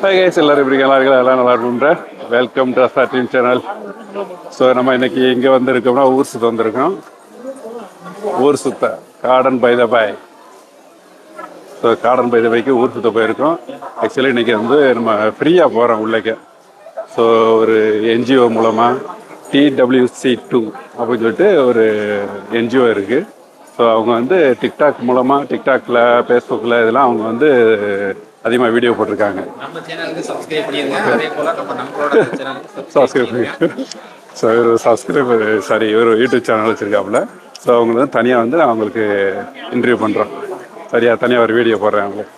Hi guys, எல்லாரும் எப்படி எல்லாம் நல்லா இருக்கும்ன்ற welcome to Astha dream channel. So நம்ம இன்னைக்கு இங்கே வந்திருக்கோம்னா ஊர் சுத்த வந்திருக்கோம். ஊர் சுத்த garden by the bay. So garden by the பைக்கு ஊர் சுத்த போயிருக்கோம். ஆக்சுவலி இன்னைக்கு வந்து நம்ம ஃப்ரீயாக போகிறோம் உள்ளேக்க. ஸோ ஒரு என்ஜிஓ மூலமாக TWC2 அப்படின்னு சொல்லிட்டு ஒரு என்ஜிஓ இருக்குது. ஸோ அவங்க வந்து டிக்டாக்ல ஃபேஸ்புக்கில் இதெல்லாம் அவங்க வந்து அதிகமாக வீடியோ போட்டிருக்காங்க. ஒரு யூடியூப் சேனல் வச்சுருக்காப்புல. ஸோ அவங்க வந்து தனியாக வந்து நான் அவங்களுக்கு இன்டர்வியூ பண்ணுறோம். தனியாக ஒரு வீடியோ போடுறேன் அவங்களுக்கு.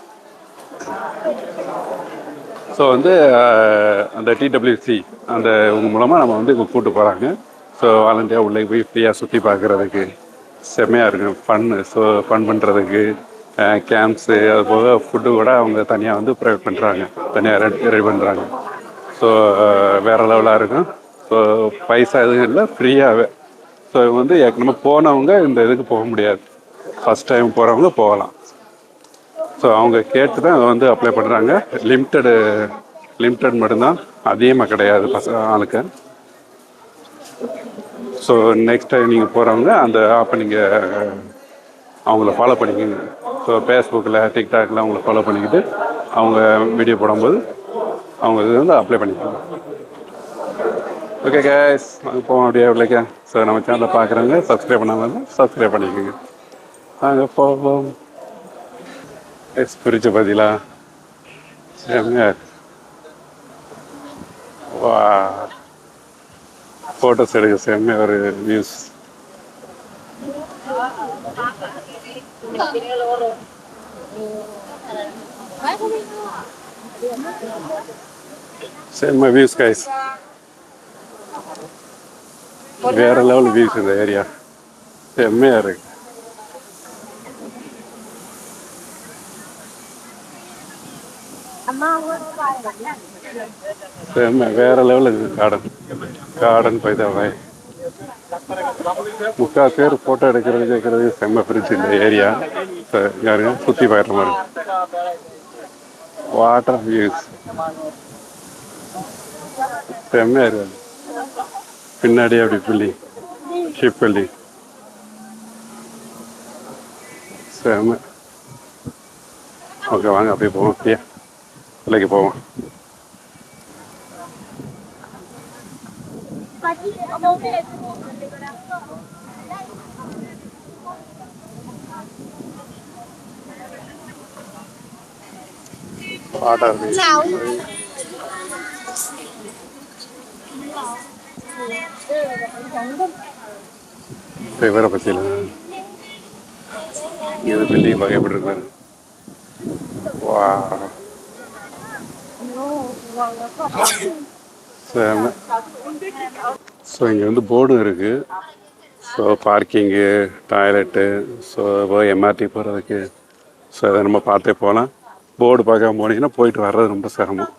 ஸோ வந்து அந்த TWC அந்த இவங்க மூலமாக நம்ம வந்து இவங்க கூப்பிட்டு போகிறாங்க. ஸோ வாலண்டியாக உள்ளே போய் ஃப்ரீயாக சுற்றி பார்க்குறதுக்கு செம்மையாக இருக்கும். ஃபன் பண்ணுறதுக்கு கேம்ப்ஸு, அது போக ஃபுட்டு கூட அவங்க தனியாக வந்து ப்ரொவைட் பண்ணுறாங்க, தனியாக ரெடி பண்ணுறாங்க. ஸோ வேறு லெவலாக இருக்கும். ஸோ பைசா எதுவும் இல்லை, ஃப்ரீயாகவே. ஸோ இவங்க வந்து ஏற்கனவே போனவங்க இந்த இதுக்கு போக முடியாது, ஃபஸ்ட் டைம் போகிறவங்க போகலாம். ஸோ அவங்க கேட்டு தான் அதை வந்து அப்ளை பண்ணுறாங்க. லிமிட்டட் மட்டும்தான், அதிகமாக கிடையாது ஆளுக்கு. ஸோ நெக்ஸ்ட் டைம் நீங்கள் போகிறவங்க அந்த ஆப்பை நீங்கள் அவங்கள ஃபாலோ பண்ணிக்கோங்க. ஸோ ஃபேஸ்புக்கில் டிக்டாக்ல அவங்கள ஃபாலோ பண்ணிக்கிட்டு அவங்க வீடியோ போடும்போது அவங்க இது வந்து அப்ளை பண்ணிக்கலாம். ஓகே கேஸ், நாங்கள் போவோம் அப்படியே உள்ளேக்க. ஸோ நம்ம சேனலில் பார்க்குறவங்க சப்ஸ்கிரைப் பண்ணாமல் சப்ஸ்கிரைப் பண்ணிக்கோங்க. நாங்கள் போவோம். பிரிச்சு பார்த்தீங்களா, செம்மையா வா, ஃபோட்டோஸ் எடுக்க செம்மையா ஒரு வியூஸ். செம்ம வியூஸ் கைஸ், வேற லெவல் வியூஸ். இந்த ஏரியா செம்மையா இருக்கு. செம்ம வேற லெவல் இருக்கு கார்டன் பை த பாய். முக்கால் பேர் ஃபோட்டோ எடுக்கிறது செம்ம பிரிச்சு இந்த ஏரியா. யாருங்க சுற்றி போயிடுற மாதிரி வாட்டர் வியூஸ் செம்மையா இருக்கு. பின்னாடி அப்படி ஷிப் பில்டிங் செம்ம. ஓகே, வாங்க அப்படியே போவோம், அப்படியே விலைக்கு போவோம். வேற பத்தியில இது பில்டிங் பார்க்க எப்படி இருக்காரு. வா, ஸோ இங்கே வந்து போர்டும் இருக்குது. So parking, toilet, so MRT போகிறதுக்கு. ஸோ அதை நம்ம பார்த்தே போகலாம். போர்டு பார்க்காம போனீங்கன்னா போயிட்டு வர்றது ரொம்ப சிரமம்.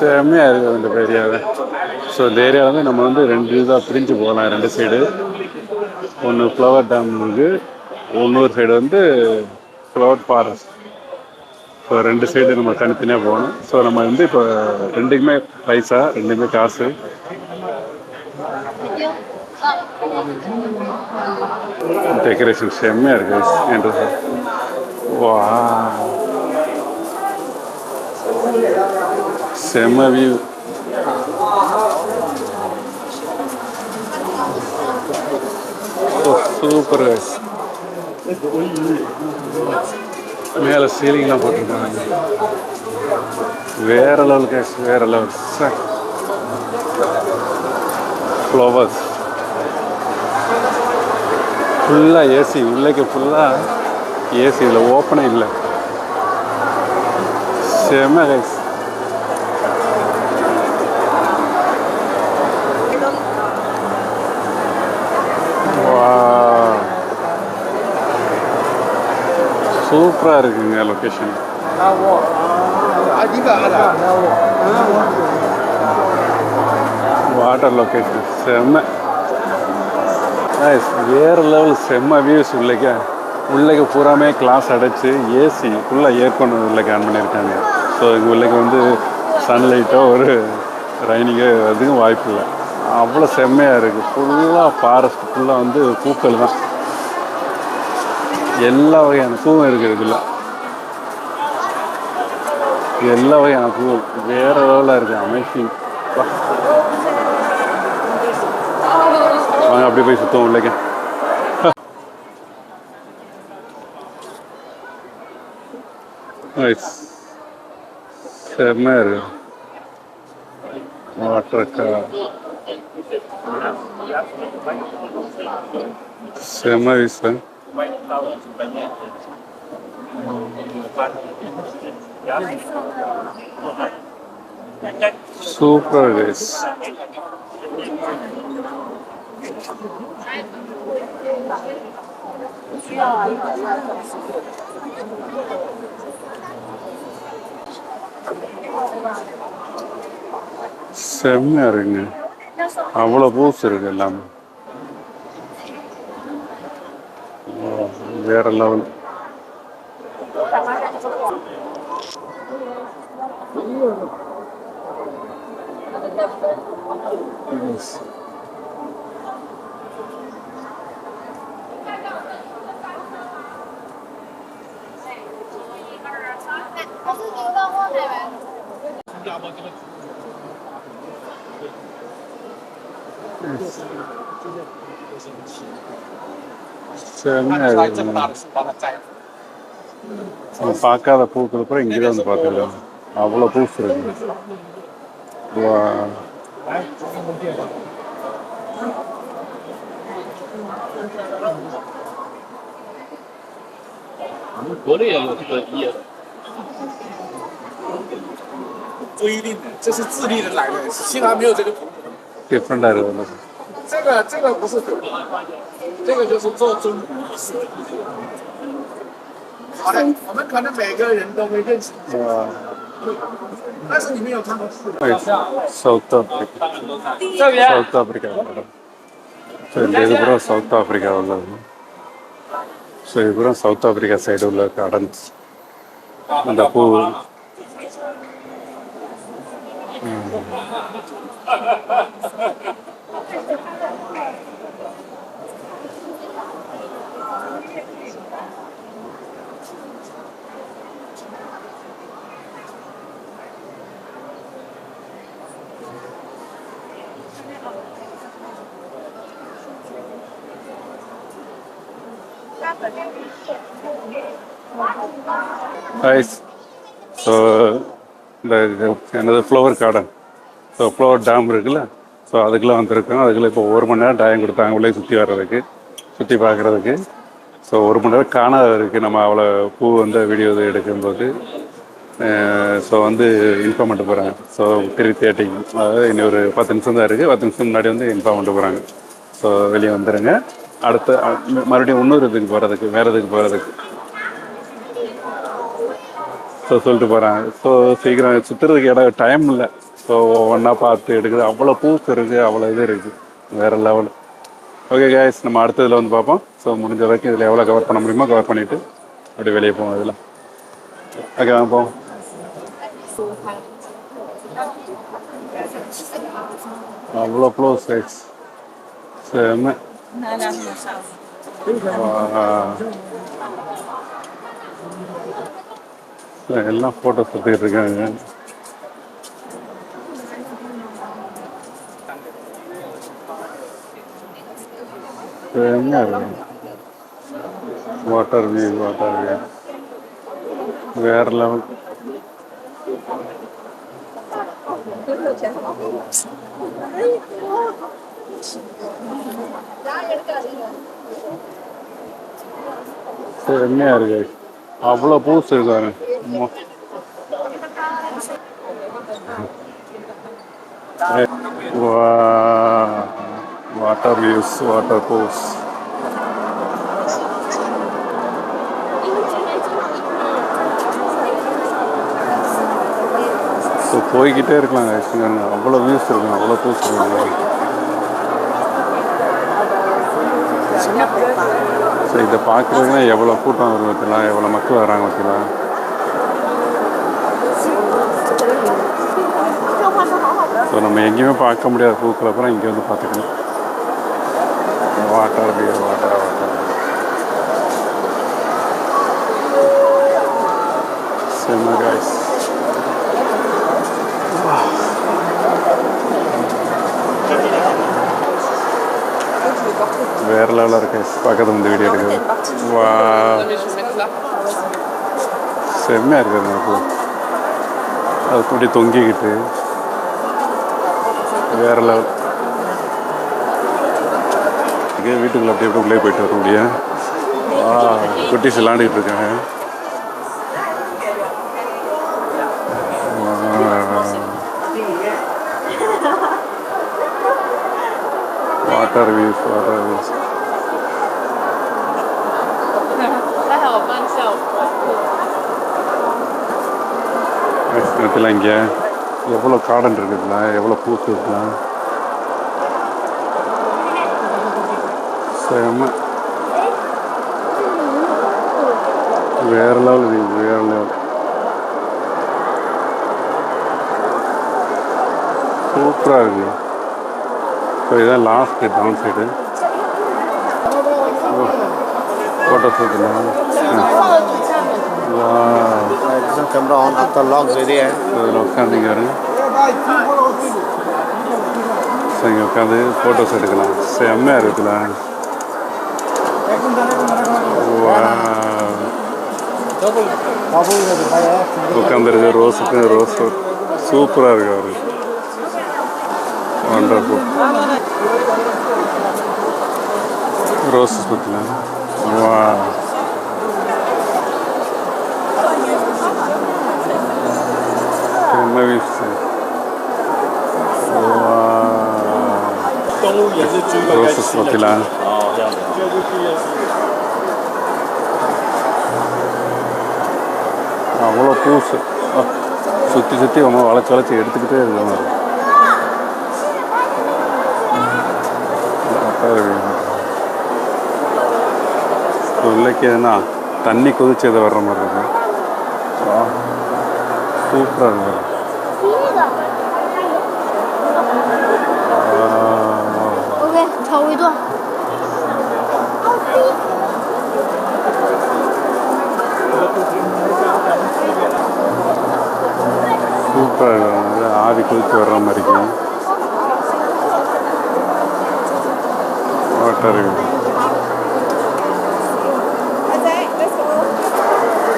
செம்மையாக இருக்குது இந்த ஏரியாவை. ஸோ இந்த ஏரியாவில் வந்து நம்ம வந்து 2 இதாக பிரிஞ்சு போகலாம், 2 சைடு. ஒன்று ஃப்ளவர் டேம் இருக்குது, இன்னொரு சைடு வந்து ஃப்ளவர் ஃபாரஸ்ட். ஸோ 2 சைடு நம்ம தனித்தனியாக போகணும். ஸோ நம்ம வந்து இப்போ ரெண்டுக்குமே பைசா, ரெண்டுமே காசு. டெக்கரேஷன் செம்மையாக இருக்குது என்று. வா, செம்ம வியூ. சூப்பர். மேலே சீலிங்லாம் போட்டிருக்காங்க, வேற லெவல் கேஸ், வேற லெவல். ஃப்ளவர்ஸ் ஃபுல்லாக ஏசி, உள்ளேக்கு ஃபுல்லாக ஏசி, இதில் ஓப்பனே இல்லை. செம்ம கைஸ். சூப்பராக இருக்குங்க லொக்கேஷன். வாட்டர் லொக்கேஷன் செம்ம. வேறு லெவல் செம்ம வியூஸ் உள்ளேக்க. உள்ளே பூராமே கிளாஸ் அடைச்சி ஏசி ஃபுல்லாக ஏற்கொண்டு உள்ளே ஆன் பண்ணியிருக்காங்க. ஸோ இங்கே உள்ளே வந்து சன்லைட்டோ ஒரு ரைனிங்கோ அதுக்கும் வாய்ப்பு இல்லை. அவ்வளோ செம்மையாக இருக்குது. ஃபுல்லாக ஃபாரஸ்ட், ஃபுல்லாக வந்து பூக்கள் தான். எல்லா வகையான பூவும் இருக்குது இதில். எல்லா வகையான பூவும் வேறு லெவலில் இருக்குது. அமேசிங். வாங்க அப்படியே போய் சுற்றுவோம் உள்ளேங்க. செம்மையாக இருக்கு. வாட்டர் செம்ம விஷயம். Super guys. செம்மையா இருக்குங்க. அவ்வளோ பூஸ் இருக்கு எல்லாமே. வேற லெவல். பார்க்காத பூக்கள் கூட இங்கே தான் வந்து பார்த்துக்கலாம். அவ்வளோ பூஸ் இருக்கு.不一定的，这是智利的来的，幸好没有这个品种。டிஃப்ரெண்டாக இருக்குது.这个不是酒，这个就是做中国式。好的，我们可能每个人都会认识，但是你们有看过是的。சவுத் ஆப்பிரிக்கா. South Africa. ஸோ இந்த இது பூரா சவுத் ஆப்பிரிக்கா உள்ளது. ஸோ இது பூரா சவுத் ஆப்பிரிக்கா சைடு உள்ள கார்டன்ஸ். அந்த பூ ஐஸ். ஸோ இந்த என்னது flower garden. So flower dome இருக்குல்ல, ஸோ அதுக்கெலாம் வந்துருக்கோம். அதுக்குள்ள இப்போ 1 மணி நேரம் டைம் கொடுத்தாங்க உள்ளே சுற்றி வர்றதுக்கு, சுற்றி பார்க்குறதுக்கு. ஸோ 1 மணி நேரம் காணாத இருக்குது. நம்ம அவ்வளோ பூ வந்து வீடியோ எடுக்கும்போது ஸோ வந்து இன்ஃபார்ம் பண்ணிட்டு போகிறாங்க. ஸோ 3:30, அதாவது இன்னும் ஒரு 10 நிமிஷம் தான் இருக்குது. 10 நிமிஷம் முன்னாடி வந்து இன்ஃபார்ம் பண்ணிட்டு போகிறாங்க. ஸோ வெளியே வந்துடுங்க. அடுத்த மறுபடியும் இன்னொரு இதுக்கு போகிறதுக்கு, வேறு இதுக்கு போகிறதுக்கு ஸோ சொல்லிட்டு போகிறாங்க. ஸோ சீக்கிரம் சுற்றுறதுக்கு இடம் டைம் இல்லை. ஸோ ஒவ்வொன்றா பார்த்து எடுக்குது. அவ்வளோ பூஸ் இருக்குது, அவ்வளோ இது இருக்குது, வேறு லெவல். ஓகே கைஸ், நம்ம அடுத்ததில் வந்து பார்ப்போம். ஸோ முடிஞ்ச வரைக்கும் இதில் எவ்வளோ கவர் பண்ண முடியுமோ கவர் பண்ணிவிட்டு அப்படியே வெளியே போவோம். இதில் ஓகே வாங்க போவோம். அவ்வளோ க்ளோஸ் கைஸ். செம்ம. எல்லாம் ஃபோட்டோஸ் எடுத்துக்கிட்டு இருக்காங்க. என்ன வாட்டர் வியூ வேற லெவல். செம்மையா இருக்கு. அவ்வளோ பூஸ் இருக்காரு. வாட்டர் வியூஸ், வாட்டர் பூஸ். ஸோ போய்கிட்டே இருக்கலாம். அவ்வளோ வியூஸ் இருக்கும், அவ்வளோ பூஸ் இருக்கும். ஸோ இதை பார்க்குறதுனா எவ்வளோ கூட்டம் வரும் பார்த்தீங்களா, எவ்வளோ மக்கள் வராங்க பார்த்தீங்களா. ஸோ நம்ம எங்கேயுமே பார்க்க முடியாத பூக்களை அப்புறம் இங்கே வந்து பார்த்துக்கணும். வாட்டர் வியூ வாட்டர் செம்ம காய்ஸ். வேற லெவலில் இருக்கு பக்கத்துல இந்த வீடியோ எடுக்குது. வா செம்மையாக இருக்குது எனக்கு. அது கூட்டி தொங்கிக்கிட்டு வேற லெவல். வீட்டுக்குள்ள அப்படியே உள்ளே போயிட்டு வர முடியும். குட்டிஸ் விளாண்டுக்கிட்டு இருக்காங்க. Water views water views. இங்கே எவ்வளோ கார்டன் இருக்குதுல, எவ்வளோ பூத்து இருக்குலாம். செம்ம வேற லெவல் வியூ வேற லெவல். சூப்பராக இருக்கு. ஸோ இதுதான் லாஸ்ட் டவுன் சைடு. ஃபோட்டோஸ் எடுக்கலாம். कैमरा ऑन आपका लॉक रेडी है. இதில் உட்காந்துங்க பாருங்க. ஸோ இங்கே உட்காந்து ஃபோட்டோஸ் எடுக்கலாம். செம்மையாக இருக்குல்ல. உட்காந்துருக்கு ரோஸுக்கு ரோஸ் சூப்பராக இருக்கு அவரு. வண்டர்ஃபுல் ரோஸஸ் பார்க்கலாம். வா ரோஸஸ் பார்க்கலாம். அவ்வளோ பூசு சுற்றி சுற்றி அவங்க வளைச்சி வளைச்சி எடுத்துக்கிட்டே இருக்காங்க. உள்ளக்கு எதுனா தண்ணி கொதிச்சு எதை வர்ற மாதிரி இருக்கு. சூப்பராக இருக்கு. சூப்பராக இருக்கு. ஆவி கொதிச்சு வர்ற மாதிரி வாட்டர்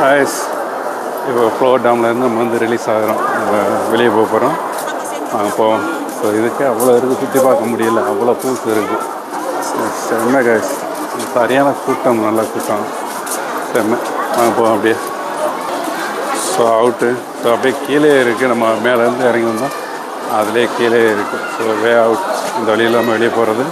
ஐஸ். இப்போ ஃப்ளோர் டேம்லேருந்து நம்ம வந்து ரிலீஸ் ஆகிறோம். வெளியே போக போகிறோம். போவோம். ஸோ இதுக்கு அவ்வளோ இருக்குது, சுற்றி பார்க்க முடியல, அவ்வளோ பூஸ் இருக்குது. செம்ம கைஸ். சரியான கூட்டம், நல்ல கூட்டம். செம்ம. போவோம் அப்படியே. So out. ஸோ அப்படியே கீழே இருக்குது. நம்ம மேலேருந்து இறங்கி வந்தோம், அதிலே கீழே இருக்குது. ஸோ வே அவுட். இந்த வழியில் நம்ம வெளியே போகிறது.